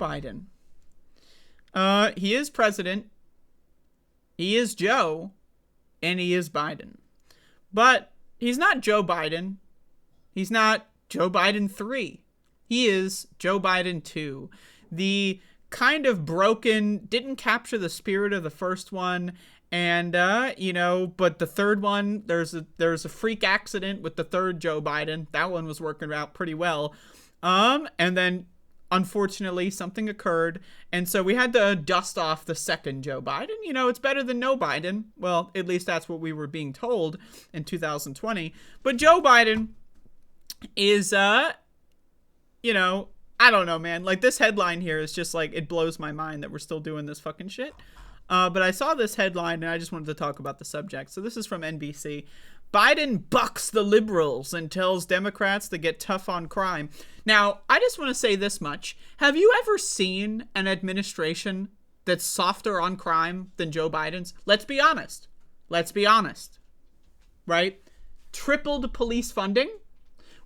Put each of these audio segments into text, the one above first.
Biden. He is president. He is Joe. And he is Biden. But he's not Joe Biden. He's not Joe Biden 3. He is Joe Biden 2. The kind of broken, didn't capture the spirit of the first one. And, but the third one, there's a freak accident with the third Joe Biden. That one was working out pretty well. And then, unfortunately, something occurred. And so we had to dust off the second Joe Biden. It's better than no Biden. Well, at least that's what we were being told in 2020. But Joe Biden is, I don't know, man. Like, this headline here is just like, it blows my mind that we're still doing this fucking shit. But I saw this headline and I just wanted to talk about the subject. So this is from NBC. Biden bucks the liberals and tells Democrats to get tough on crime. Now, I just want to say this much. Have you ever seen an administration that's softer on crime than Joe Biden's? Let's be honest. Right? Tripled police funding.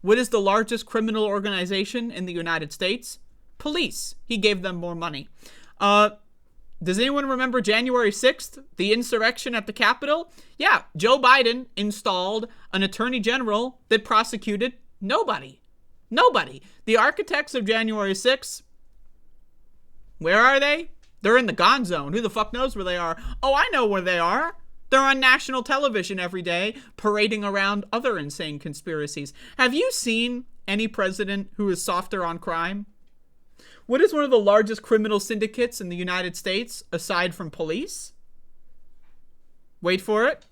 What is the largest criminal organization in the United States? Police. He gave them more money. Does anyone remember January 6th, the insurrection at the Capitol? Yeah, Joe Biden installed an attorney general that prosecuted nobody. The architects of January 6th, where are they? They're in the gone zone. Who the fuck knows where they are? Oh, I know where they are. They're on national television every day, parading around other insane conspiracies. Have you seen any president who is softer on crime? What is one of the largest criminal syndicates in the United States, aside from police? Wait for it.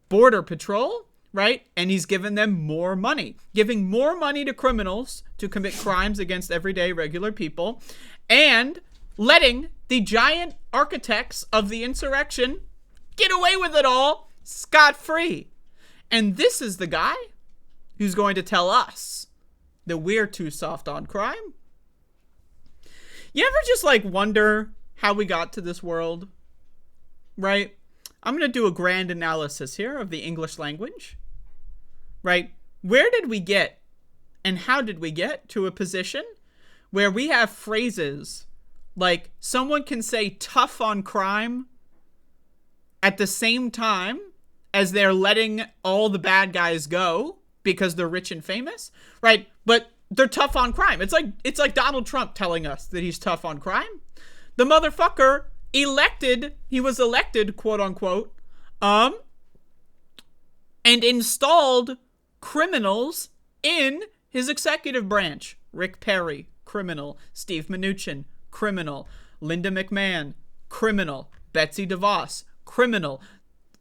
Border Patrol, right? And he's given them more money. Giving more money to criminals to commit crimes against everyday regular people. And letting the giant architects of the insurrection get away with it all scot-free. And this is the guy who's going to tell us that we're too soft on crime. You ever just wonder how we got to this world? Right? I'm going to do a grand analysis here of the English language. Right? Where did we get and how did we get to a position where we have phrases like someone can say tough on crime at the same time as they're letting all the bad guys go because they're rich and famous, right? But they're tough on crime. It's like Donald Trump telling us that he's tough on crime. The motherfucker he was elected, quote unquote, and installed criminals in his executive branch. Rick Perry, criminal. Steve Mnuchin, criminal. Linda McMahon, criminal. Betsy DeVos, criminal.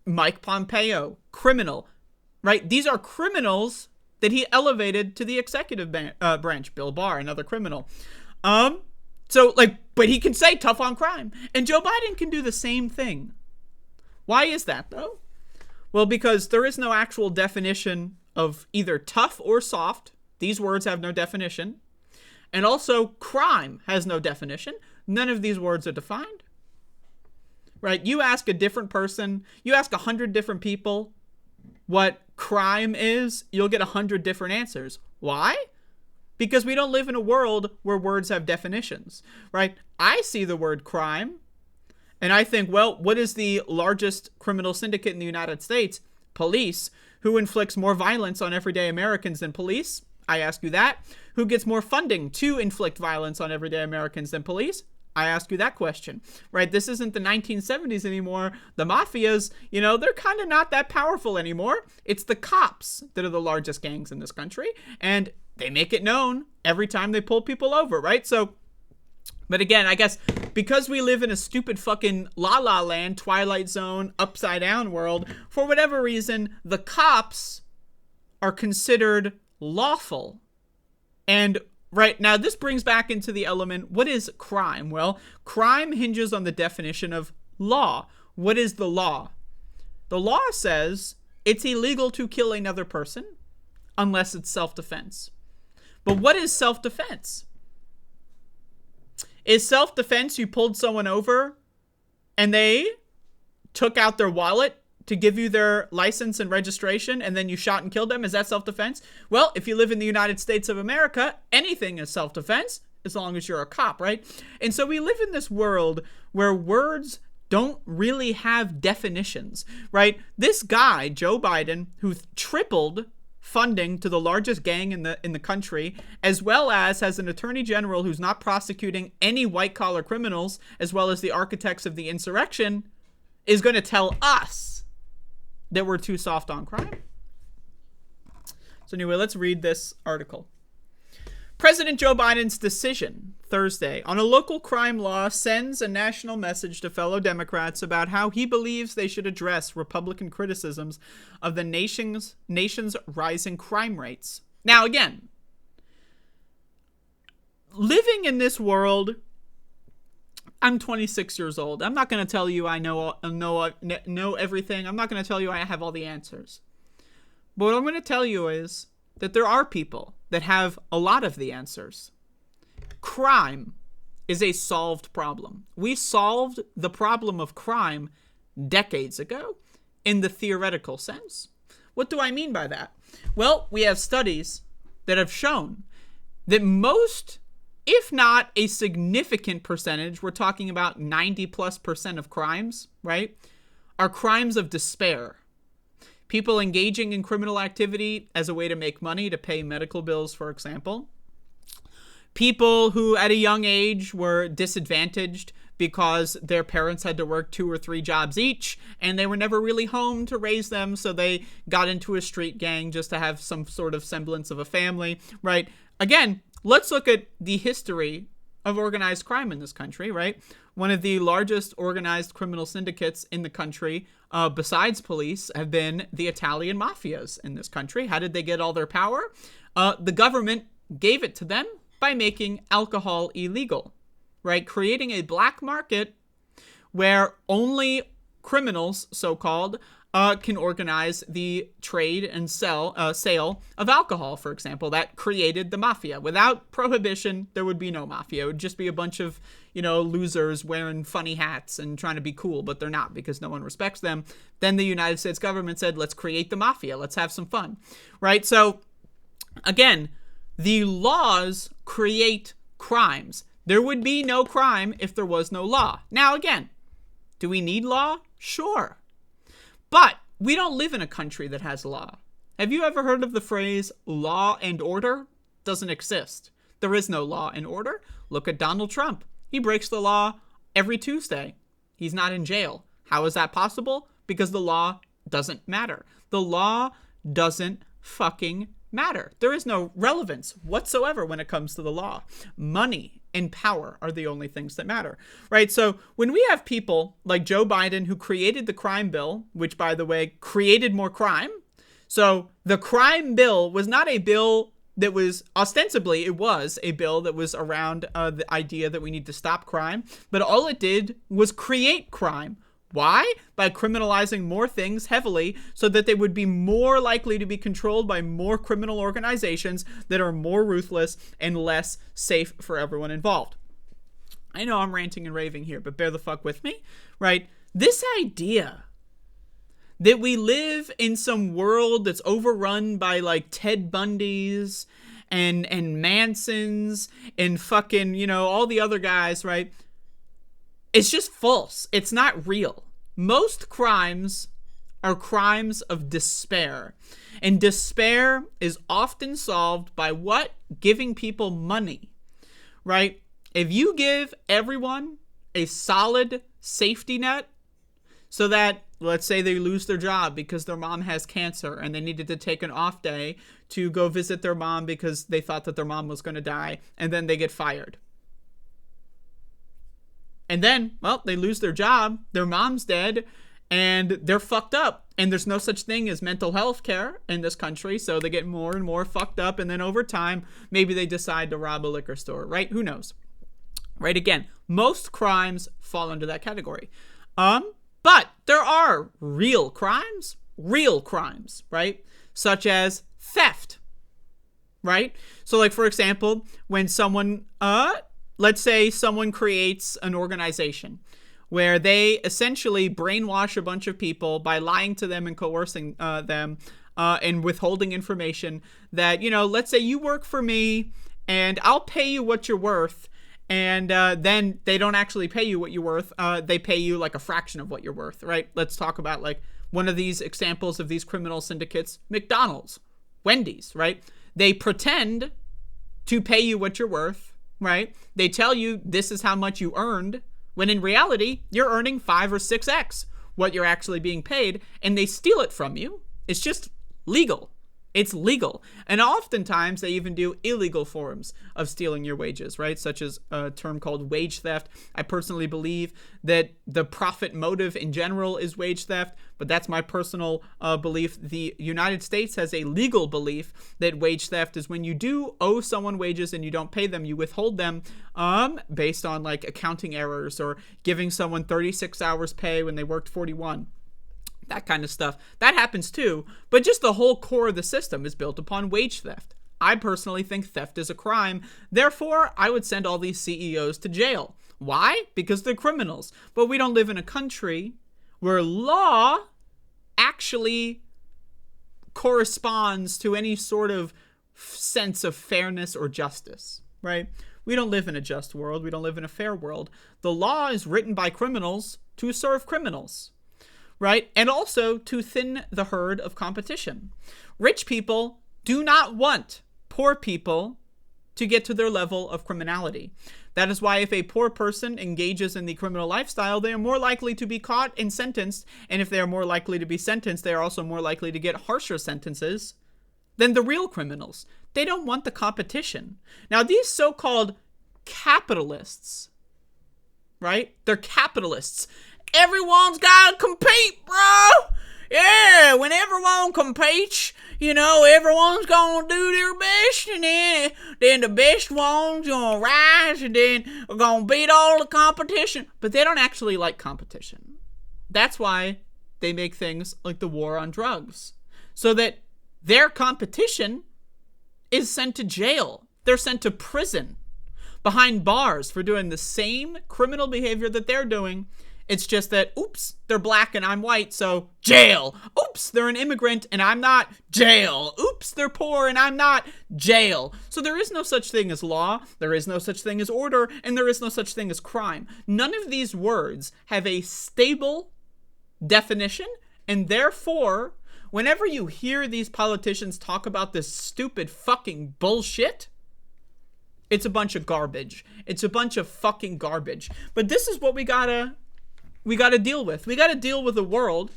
Mike Pompeo, criminal. Right? These are criminals that he elevated to the executive branch. Bill Barr, another criminal. But he can say tough on crime. And Joe Biden can do the same thing. Why is that, though? Well, because there is no actual definition of either tough or soft. These words have no definition. And also, crime has no definition. None of these words are defined. Right? You ask a different person, you ask 100 different people what crime is, you'll get 100 different answers. Why? Because we don't live in a world where words have definitions, right? I see the word crime and I think, well, what is the largest criminal syndicate in the United States? Police. Who inflicts more violence on everyday Americans than police? I ask you that. Who gets more funding to inflict violence on everyday Americans than police? I ask you that question, right? This isn't the 1970s anymore. The mafias, they're kind of not that powerful anymore. It's the cops that are the largest gangs in this country, and they make it known every time they pull people over, right? So, but again, I guess because we live in a stupid fucking La La Land, Twilight Zone, upside down world, for whatever reason, the cops are considered lawful. And right now, this brings back into the element, what is crime? Well, crime hinges on the definition of law. What is the law? The law says it's illegal to kill another person unless it's self-defense. But what is self-defense? Is self-defense you pulled someone over and they took out their wallet to give you their license and registration and then you shot and killed them? Is that self-defense? Well, if you live in the United States of America, anything is self-defense. as long as you're a cop, right? And so we live in this world where words don't really have definitions, right? This guy, Joe Biden, who tripled funding to the largest gang in the country, as well as has an attorney general who's not prosecuting any white-collar criminals, as well as the architects of the insurrection, is going to tell us that we're too soft on crime. So anyway, let's read this article. President Joe Biden's decision Thursday on a local crime law sends a national message to fellow Democrats about how he believes they should address Republican criticisms of the nation's rising crime rates. Now, again, living in this world, I'm 26 years old. I'm not going to tell you I know everything. I'm not going to tell you I have all the answers. But what I'm going to tell you is that there are people that have a lot of the answers. Crime is a solved problem. We solved the problem of crime decades ago in the theoretical sense. What do I mean by that? Well, we have studies that have shown that most, if not a significant percentage, we're talking about 90+% of crimes, right, are crimes of despair. People engaging in criminal activity as a way to make money, to pay medical bills, for example. People who at a young age were disadvantaged because their parents had to work 2 or 3 jobs each and they were never really home to raise them, so they got into a street gang just to have some sort of semblance of a family, right? Again, let's look at the history of organized crime in this country, right? One of the largest organized criminal syndicates in the country, besides police, have been the Italian mafias in this country. How did they get all their power? The government gave it to them by making alcohol illegal, right? Creating a black market where only criminals, so-called, can organize the trade and sale of alcohol, for example. That created the mafia. Without prohibition, there would be no mafia. It would just be a bunch of, losers wearing funny hats and trying to be cool, but they're not because no one respects them. Then the United States government said, let's create the mafia. Let's have some fun, right? So, again, the laws create crimes. There would be no crime if there was no law. Now, again, do we need law? Sure. But we don't live in a country that has law. Have you ever heard of the phrase law and order? Doesn't exist. There is no law and order. Look at Donald Trump. He breaks the law every Tuesday. He's not in jail. How is that possible? Because the law doesn't matter. The law doesn't fucking matter. There is no relevance whatsoever when it comes to the law. Money and power are the only things that matter, right? So when we have people like Joe Biden, who created the crime bill, which, by the way, created more crime. So the crime bill was not a bill that was, ostensibly, it was a bill that was around the idea that we need to stop crime, but all it did was create crime. Why? By criminalizing more things heavily so that they would be more likely to be controlled by more criminal organizations that are more ruthless and less safe for everyone involved. I know I'm ranting and raving here, but bear the fuck with me, right? This idea that we live in some world that's overrun by like Ted Bundys and Mansons and fucking, all the other guys, right? It's just false. It's not real. Most crimes are crimes of despair. And despair is often solved by what? Giving people money, right? If you give everyone a solid safety net so that, let's say they lose their job because their mom has cancer and they needed to take an off day to go visit their mom because they thought that their mom was going to die, and then they get fired. And then, well, they lose their job, their mom's dead, and they're fucked up. And there's no such thing as mental health care in this country, so they get more and more fucked up, and then over time, maybe they decide to rob a liquor store, right? Who knows? Right, again, most crimes fall under that category. But there are real crimes, right? Such as theft, right? So, like, for example, when someone, let's say someone creates an organization where they essentially brainwash a bunch of people by lying to them and coercing them and withholding information that, let's say you work for me and I'll pay you what you're worth. And then they don't actually pay you what you're worth. They pay you like a fraction of what you're worth, right? Let's talk about like one of these examples of these criminal syndicates, McDonald's, Wendy's, right? They pretend to pay you what you're worth, right? They tell you this is how much you earned, when in reality, you're earning 5 or 6x what you're actually being paid, and they steal it from you. It's just legal. It's legal. And oftentimes they even do illegal forms of stealing your wages, right? Such as a term called wage theft. I personally believe that the profit motive in general is wage theft, but that's my personal belief. The United States has a legal belief that wage theft is when you do owe someone wages and you don't pay them, you withhold them based on like accounting errors or giving someone 36 hours pay when they worked 41. That kind of stuff. That happens too, but just the whole core of the system is built upon wage theft. I personally think theft is a crime. Therefore, I would send all these CEOs to jail. Why? Because they're criminals. But we don't live in a country where law actually corresponds to any sort of sense of fairness or justice, right? We don't live in a just world. We don't live in a fair world. The law is written by criminals to serve criminals, right? And also to thin the herd of competition. Rich people do not want poor people to get to their level of criminality. That is why if a poor person engages in the criminal lifestyle, they are more likely to be caught and sentenced. And if they are more likely to be sentenced, they are also more likely to get harsher sentences than the real criminals. They don't want the competition. Now, these so-called capitalists, right? They're capitalists. Everyone's got to compete, bro. Yeah, when everyone competes, you know, everyone's going to do their best, and then the best one's going to rise, and then we're going to beat all the competition. But they don't actually like competition. That's why they make things like the war on drugs, so that their competition is sent to jail. They're sent to prison, behind bars for doing the same criminal behavior that they're doing. It's just that, oops, they're black and I'm white, so jail. Oops, they're an immigrant and I'm not, jail. Oops, they're poor and I'm not, jail. So there is no such thing as law, there is no such thing as order, and there is no such thing as crime. None of these words have a stable definition, and therefore, whenever you hear these politicians talk about this stupid fucking bullshit, it's a bunch of garbage. It's a bunch of fucking garbage. But this is what we gotta deal with. We gotta deal with a world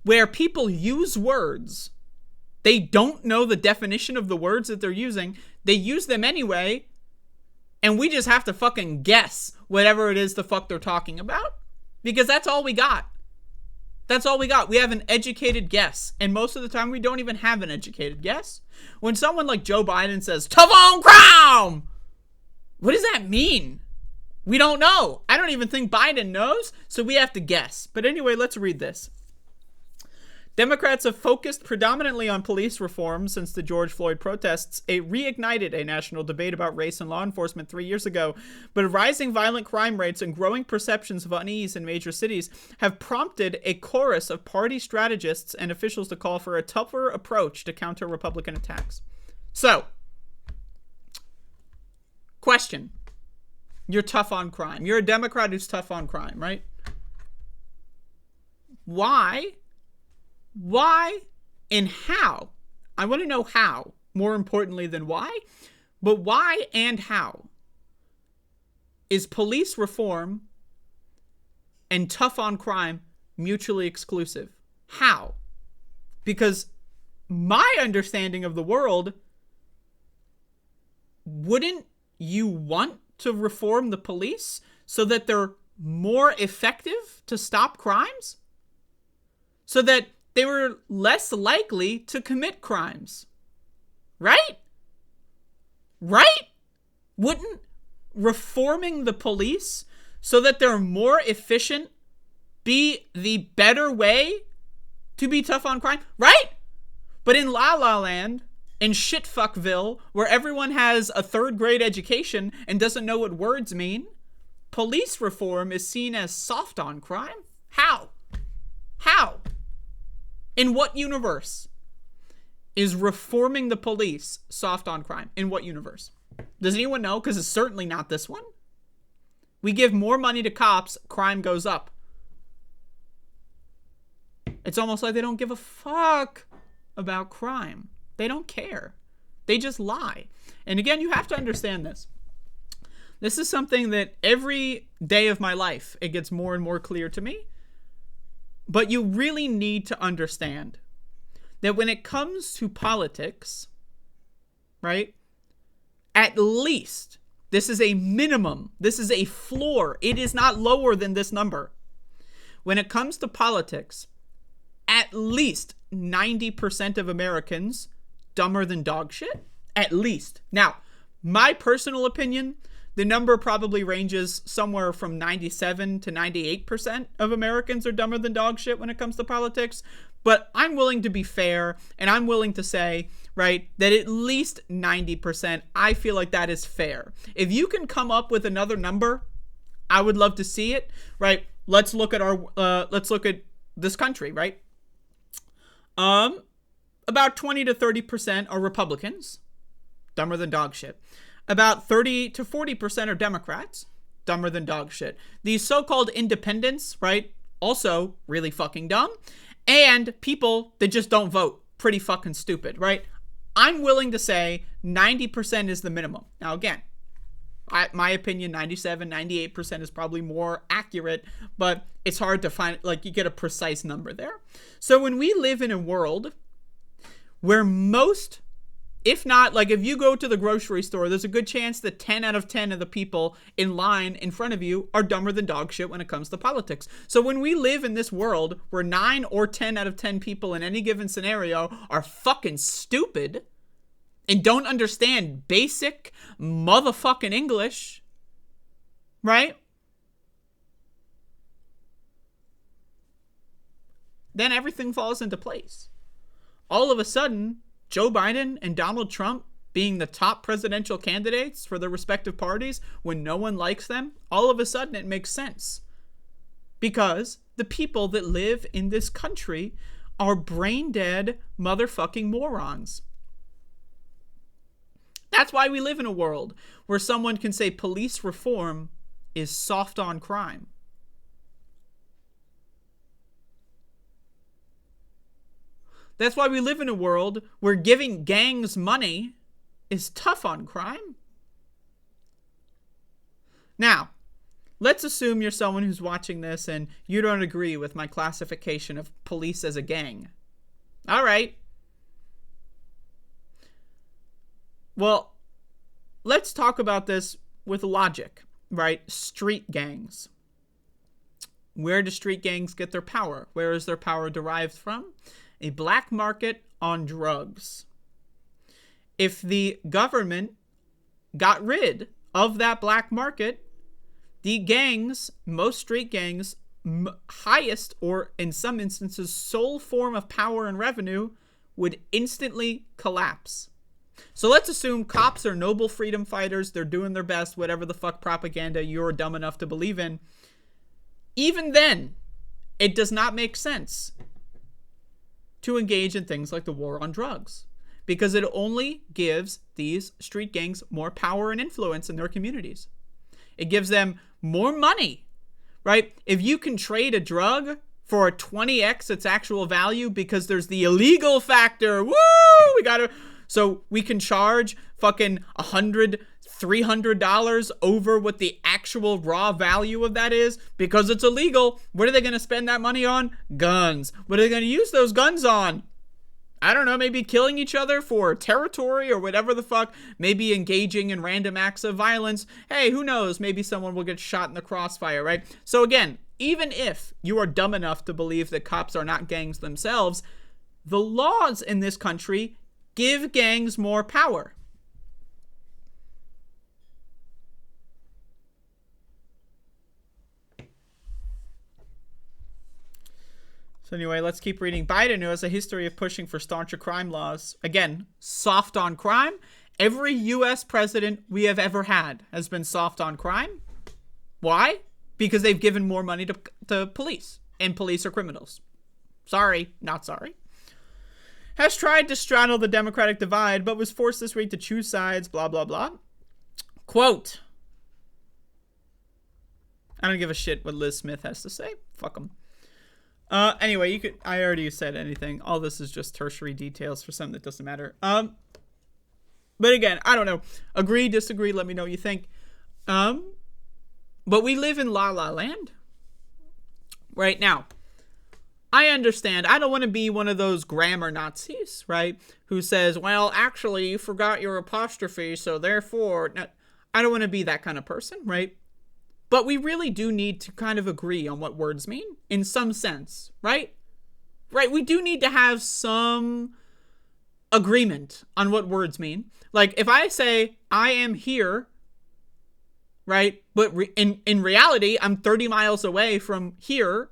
where people use words. They don't know the definition of the words that they're using. They use them anyway, and we just have to fucking guess whatever it is the fuck they're talking about. Because that's all we got. That's all we got. We have an educated guess. And most of the time, we don't even have an educated guess. When someone like Joe Biden says, tough on crime, what does that mean? We don't know. I don't even think Biden knows, so we have to guess. But anyway, let's read this. Democrats have focused predominantly on police reform since the George Floyd protests. It reignited a national debate about race and law enforcement 3 years ago, but rising violent crime rates and growing perceptions of unease in major cities have prompted a chorus of party strategists and officials to call for a tougher approach to counter Republican attacks. So, question. You're tough on crime. You're a Democrat who's tough on crime, right? Why and how? I want to know how, more importantly than why, but why and how is police reform and tough on crime mutually exclusive? How? Because my understanding of the world, wouldn't you want to reform the police so that they're more effective to stop crimes? So that they were less likely to commit crimes. Right? Right? Wouldn't reforming the police so that they're more efficient be the better way to be tough on crime? Right? But in La La Land, in Shitfuckville, where everyone has a 3rd grade education and doesn't know what words mean, police reform is seen as soft on crime? How? How? In what universe? is reforming the police soft on crime? In what universe? Does anyone know? Because it's certainly not this one. We give more money to cops, crime goes up. It's almost like they don't give a fuck about crime. They don't care. They just lie. And again, you have to understand this. This is something that every day of my life, it gets more and more clear to me. But you really need to understand that when it comes to politics, right, at least, this is a minimum, this is a floor, it is not lower than this number. When it comes to politics, at least 90% of Americans dumber than dog shit. At least. Now, my personal opinion, the number probably ranges somewhere from 97 to 98% of Americans are dumber than dog shit when it comes to politics. But I'm willing to be fair, and I'm willing to say, right, that at least 90%, I feel like that is fair. If you can come up with another number, I would love to see it, right? Let's look at this country, right? About 20 to 30% are Republicans, dumber than dog shit. About 30 to 40% are Democrats, dumber than dog shit. These so-called independents, right, also really fucking dumb. And people that just don't vote, pretty fucking stupid, right? I'm willing to say 90% is the minimum. Now, again, my opinion, 97, 98% is probably more accurate, but it's hard to find, like, you get a precise number there. So when we live in a world where most, if not, like, if you go to the grocery store, there's a good chance that 10 out of 10 of the people in line in front of you are dumber than dog shit when it comes to politics. So when we live in this world where 9 or 10 out of 10 people in any given scenario are fucking stupid and don't understand basic motherfucking English, right? Then everything falls into place. All of a sudden, Joe Biden and Donald Trump being the top presidential candidates for their respective parties when no one likes them, all of a sudden it makes sense. Because the people that live in this country are brain dead motherfucking morons. That's why we live in a world where someone can say police reform is soft on crime. That's why we live in a world where giving gangs money is tough on crime. Now, let's assume you're someone who's watching this and you don't agree with my classification of police as a gang. All right. Well, let's talk about this with logic, right? Street gangs. Where do street gangs get their power? Where is their power derived from? A black market on drugs. If the government got rid of that black market, the gangs, most street gangs, highest or in some instances sole form of power and revenue would instantly collapse. So let's assume cops are noble freedom fighters. They're doing their best, whatever the fuck propaganda you're dumb enough to believe in. Even then, it does not make sense to engage in things like the war on drugs, because it only gives these street gangs more power and influence in their communities. It gives them more money, right? If you can trade a drug for a 20x its actual value because there's the illegal factor, so we can charge fucking $100, $300 over what the actual raw value of that is because it's illegal. What are they going to spend that money on? Guns. What are they going to use those guns on? I don't know, maybe killing each other for territory or whatever the fuck. Maybe engaging in random acts of violence. Hey, who knows? Maybe someone will get shot in the crossfire, right? So again, even if you are dumb enough to believe that cops are not gangs themselves, the laws in this country give gangs more power. So anyway, let's keep reading. Biden, who has a history of pushing for stauncher crime laws, again, soft on crime. Every U.S. president we have ever had has been soft on crime. Why? Because they've given more money to police, and police are criminals. Sorry, not sorry. has tried to straddle the Democratic divide, but was forced this week to choose sides, blah, blah, blah. Quote, I don't give a shit what Liz Smith has to say. Fuck them. Anyway, I already said anything. All this is just tertiary details for something that doesn't matter. But again, I don't know. Agree, disagree, let me know what you think. But we live in La La Land. Right now, I understand. I don't want to be one of those grammar Nazis, right? Who says, well, actually, you forgot your apostrophe, so therefore... No, I don't want to be that kind of person, right? But we really do need to kind of agree on what words mean, in some sense, right? Right, we do need to have some agreement on what words mean. Like, if I say, I am here, right? But in reality, I'm 30 miles away from here,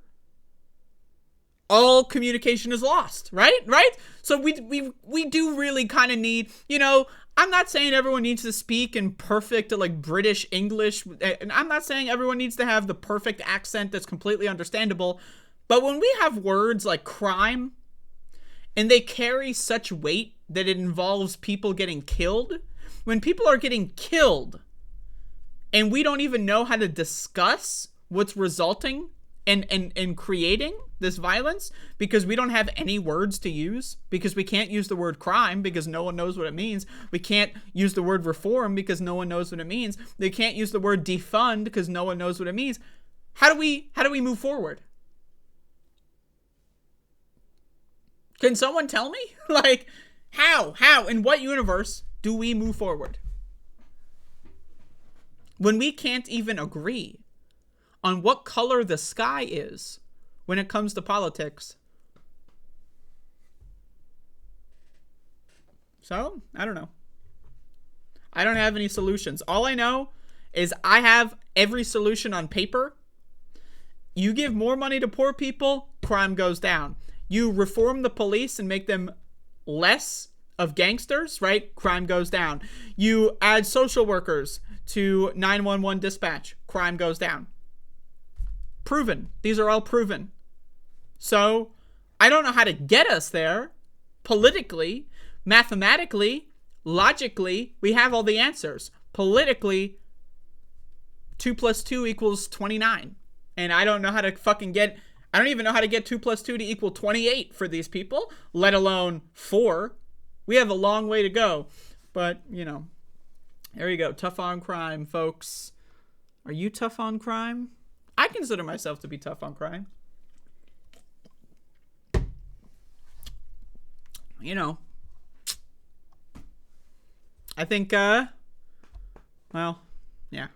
all communication is lost, right? Right? So we do really kind of need, you know, I'm not saying everyone needs to speak in perfect, like, British English. And I'm not saying everyone needs to have the perfect accent that's completely understandable. But when we have words like crime, and they carry such weight that it involves people getting killed, when people are getting killed, and we don't even know how to discuss what's resulting and creating this violence because we don't have any words to use, because we can't use the word crime because no one knows what it means. We can't use the word reform because no one knows what it means. They can't use the word defund because no one knows what it means. How do we move forward? Can someone tell me? Like, how, in what universe do we move forward? When we can't even agree on what color the sky is when it comes to politics. So, I don't know. I don't have any solutions. All I know is I have every solution on paper. You give more money to poor people, crime goes down. You reform the police and make them less of gangsters, right? Crime goes down. You add social workers to 911 dispatch, crime goes down. Proven. These are all proven. So, I don't know how to get us there. Politically, mathematically, logically, we have all the answers. Politically, 2 + 2 = 29. And I don't know how to fucking get... I don't even know how to get 2 + 2 to = 28 for these people, let alone 4. We have a long way to go. But, you know, there you go. Tough on crime, folks. Are you tough on crime? I consider myself to be tough on crime. You know, I think, well, yeah.